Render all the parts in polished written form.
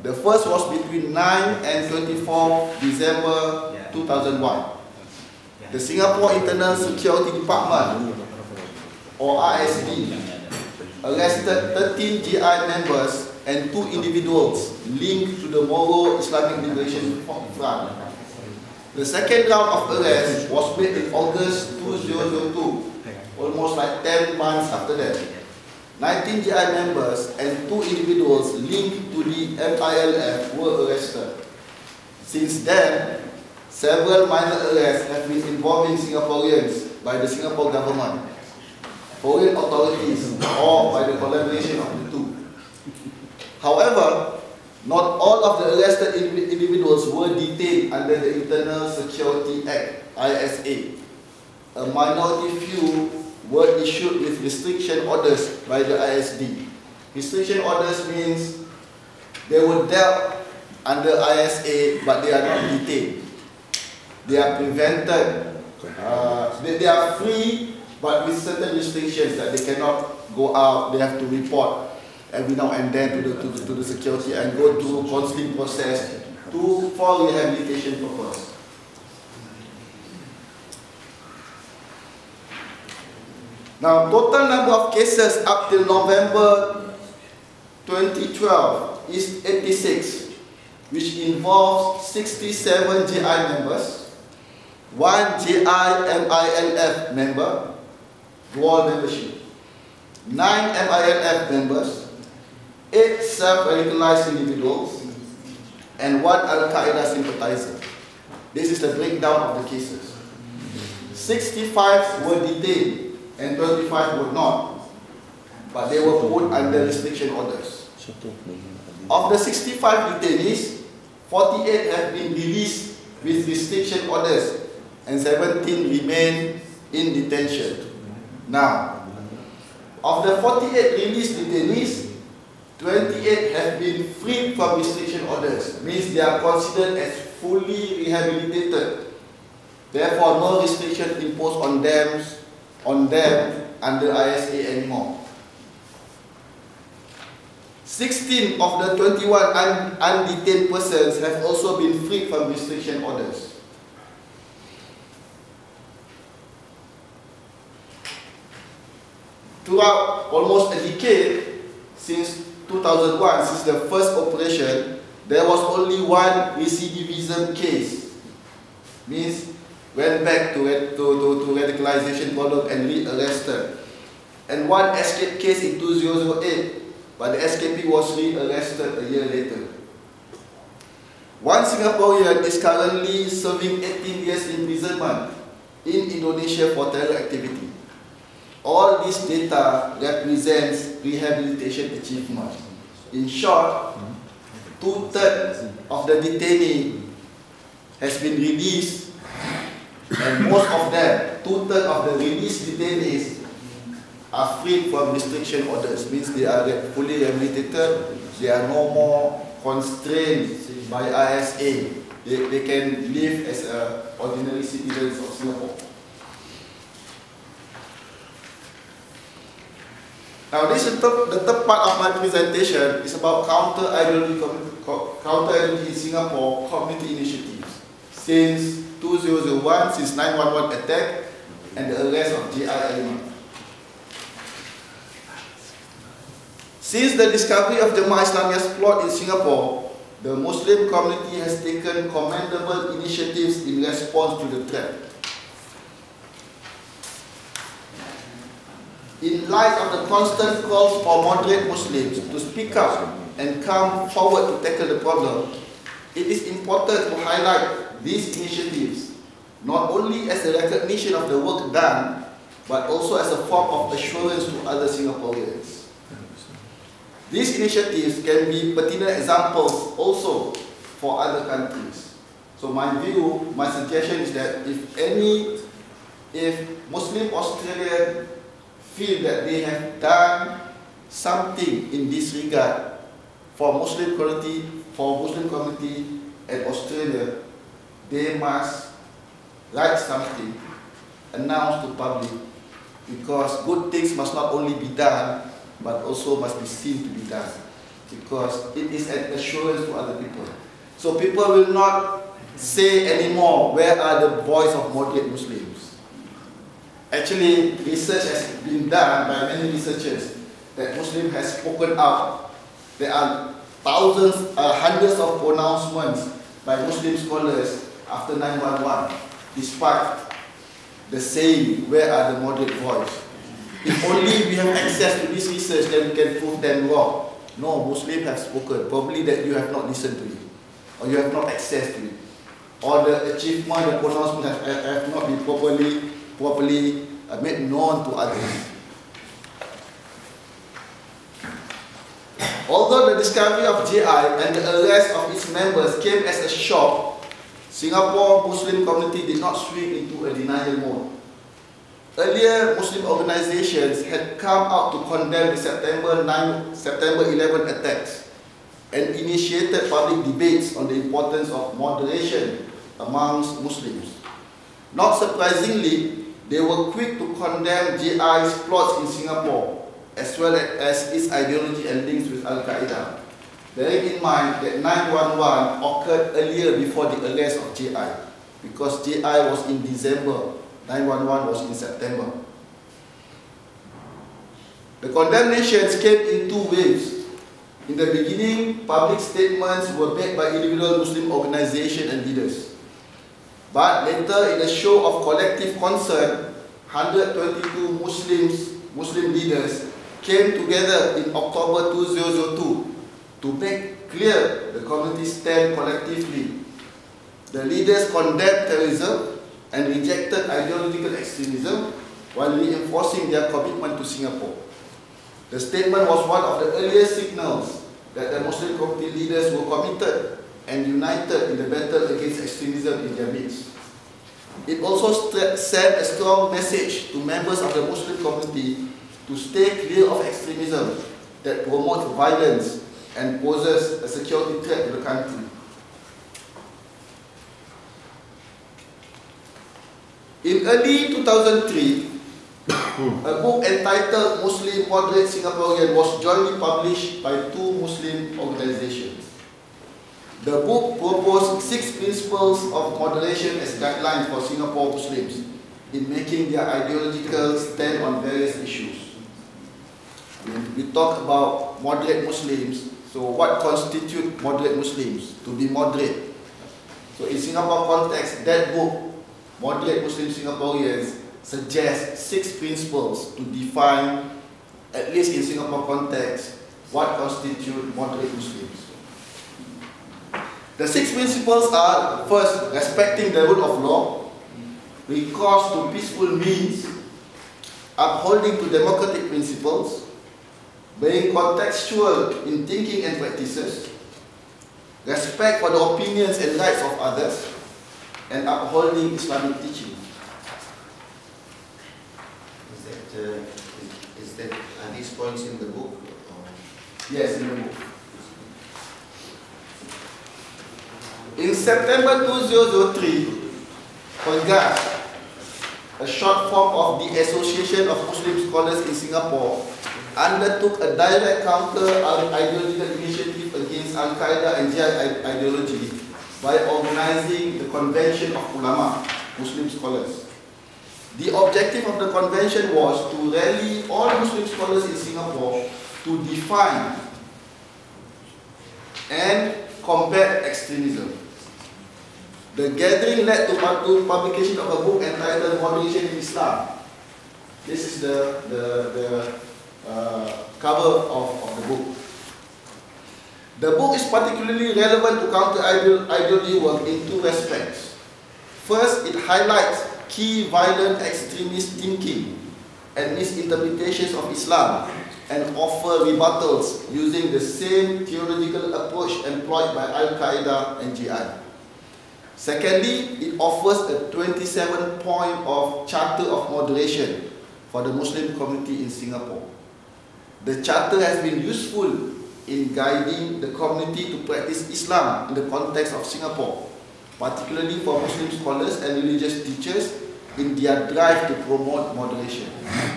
The first was between 9 and 24 December 2001. The Singapore Internal Security Department, or ISD, arrested 13 GI members and 2 individuals linked to the Moro Islamic Liberation Front. The second round of arrest was made in August 2002, almost like 10 months after that. 19 GI members and 2 individuals linked to the MILF were arrested. Since then, several minor arrests have been involving Singaporeans by the Singapore government, foreign authorities, or by the collaboration of the two. However, not all of the arrested individuals were detained under the Internal Security Act, ISA. A minority few were issued with restriction orders by the ISD. Restriction orders means they were dealt under ISA, but they are not detained. They are prevented, they are free, but with certain restrictions that they cannot go out. They have to report every now and then to the security and go through counselling process for rehabilitation purpose. Now, total number of cases up till November 2012 is 86, which involves 67 GI members, 1 GI MILF member, dual membership, 9 MILF members, 8 self-radicalized individuals, and 1 Al-Qaeda sympathizer. This is the breakdown of the cases. 65 were detained and 25 were not, but they were put under restriction orders. Of the 65 detainees, 48 have been released with restriction orders and 17 remain in detention. Now, of the 48 released detainees, 28 have been freed from restriction orders, means they are considered as fully rehabilitated. Therefore, no restriction imposed on them under ISA anymore. 16 of the 21 undetained persons have also been freed from restriction orders. Throughout almost a decade, since 2001, since the first operation, there was only 1 recidivism case. Means went back to radicalization problem and re-arrested. And 1 escape case in 2008, but the escapee was re-arrested a year later. 1 Singaporean is currently serving 18 years imprisonment in Indonesia for terror activity. All this data represents rehabilitation achievement. In short, 2/3 of the detainee has been released, and most of them, 2/3 of the released detainees, are freed from restriction orders. Means they are fully rehabilitated, they are no more constrained by ISA. They can live as ordinary citizens of Singapore. Now, this is the third part of my presentation is about counter-ideology in Singapore community initiatives. Since 2001, since 9/11 attack and the arrest of GI element. Since the discovery of Jemaah Islamiyah's plot in Singapore, the Muslim community has taken commendable initiatives in response to the threat. In light of the constant calls for moderate Muslims to speak up and come forward to tackle the problem, it is important to highlight these initiatives, not only as a recognition of the work done, but also as a form of assurance to other Singaporeans. These initiatives can be pertinent examples also for other countries. So my view, my suggestion is that if Muslim Australians feel that they have done something in this regard for Muslim community in Australia, they must write something, announce to public, because good things must not only be done, but also must be seen to be done. because it is an assurance to other people. So people will not say anymore, where are the voice of moderate Muslims? Actually, research has been done by many researchers that Muslim has spoken out. There are thousands, hundreds of pronouncements by Muslim scholars after 9/11, despite the saying, where are the moderate voice? If only we have access to this research, then we can prove them wrong. No, Muslims have spoken. Probably that you have not listened to it, or you have not access to it, or the achievement, the pronouncement have not been properly made known to others. Although the discovery of JI and the arrest of its members came as a shock, Singapore Muslim community did not swing into a denial mode. Earlier, Muslim organizations had come out to condemn the September 11 attacks and initiated public debates on the importance of moderation amongst Muslims. Not surprisingly, they were quick to condemn JI's plots in Singapore, as well as its ideology and links with Al-Qaeda, bearing in mind that 9/11 occurred earlier before the arrest of JI, because JI was in December, 9/11 was in September. The condemnations came in two waves. In the beginning, public statements were made by individual Muslim organizations and leaders. But later, in a show of collective concern, 122 Muslim leaders came together in October 2002 to make clear the community's stand collectively. The leaders condemned terrorism and rejected ideological extremism while reinforcing their commitment to Singapore. The statement was one of the earliest signals that the Muslim community leaders were committed and united in the battle against extremism in their midst. It also sent a strong message to members of the Muslim community to stay clear of extremism that promotes violence and poses a security threat to the country. In early 2003, a book entitled Muslim Moderate Singaporean was jointly published by two Muslim organizations. The book proposed 6 principles of moderation as guidelines for Singapore Muslims in making their ideological stand on various issues. We talk about moderate Muslims, so what constitutes moderate Muslims? To be moderate. So in Singapore context, that book, Moderate Muslim Singaporeans, suggests 6 principles to define, at least in Singapore context, what constitutes moderate Muslims. The 6 principles are: first, respecting the rule of law, recourse to peaceful means, upholding to democratic principles, being contextual in thinking and practices, respect for the opinions and rights of others, and upholding Islamic teaching. Are these points in the book? Yes, in the book. In September 2003, PERGAS, a short form of the Association of Muslim Scholars in Singapore, undertook a direct counter-ideological initiative against Al-Qaeda and Jihad ideology by organizing the Convention of Ulama, Muslim Scholars. The objective of the convention was to rally all Muslim scholars in Singapore to define and combat extremism. The gathering led to publication of a book entitled Moderation in Islam. This is the cover of the book. The book is particularly relevant to counter-ideology work in 2 respects. First, it highlights key violent extremist thinking and misinterpretations of Islam and offer rebuttals using the same theological approach employed by Al-Qaeda and Jihad. Secondly, it offers a 27-point of Charter of Moderation for the Muslim community in Singapore. The Charter has been useful in guiding the community to practice Islam in the context of Singapore, particularly for Muslim scholars and religious teachers in their drive to promote moderation.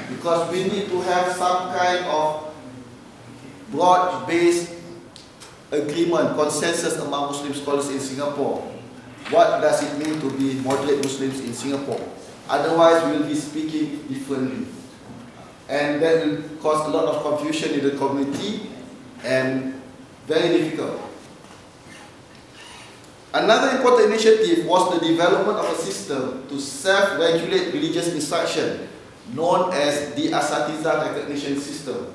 Because we need to have some kind of broad-based agreement, consensus among Muslim scholars in Singapore. What does it mean to be moderate Muslims in Singapore? Otherwise, we will be speaking differently. And that will cause a lot of confusion in the community and very difficult. Another important initiative was the development of a system to self-regulate religious instruction known as the Asatiza Recognition System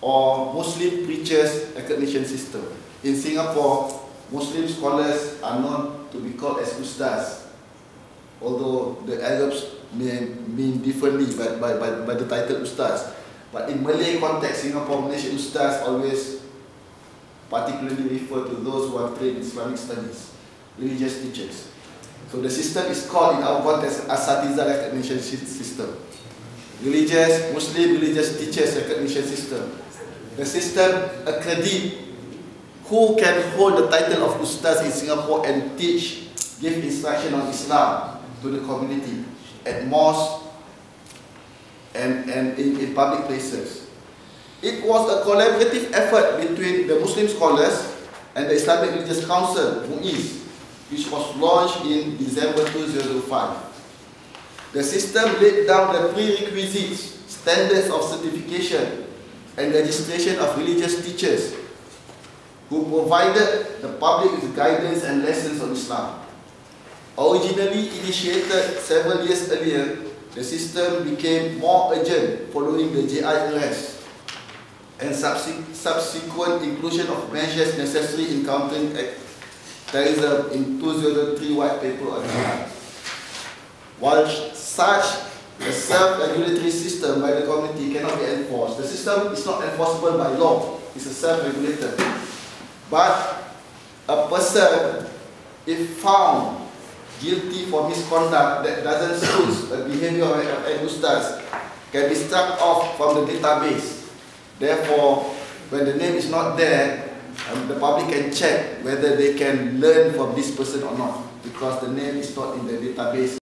or Muslim Preachers Recognition System. In Singapore, Muslim scholars are known to be called as Ustaz, although the Arabs may mean differently by the title Ustaz. But in Malay context, Singapore, Malaysia, Ustaz always particularly refer to those who are trained in Islamic studies, religious teachers. So the system is called in our context Asatiza Recognition System. Muslim religious teachers recognition system. The system accredits who can hold the title of Ustaz in Singapore and teach, give instruction on Islam to the community at mosques and in public places. It was a collaborative effort between the Muslim scholars and the Islamic Religious Council, MUIS, which was launched in December 2005. The system laid down the prerequisites, standards of certification and registration of religious teachers who provided the public with guidance and lessons on Islam. Originally initiated several years earlier, the system became more urgent following the JI arrest and subsequent inclusion of measures necessary in countering terrorism in 2003 white paper on Jihad. While such a self-regulatory system by the community cannot be enforced, the system is not enforceable by law, it's a self-regulator. But a person, if found guilty for misconduct that doesn't suit the behavior of an Ustaz, can be struck off from the database. Therefore, when the name is not there, the public can check whether they can learn from this person or not, because the name is not in the database.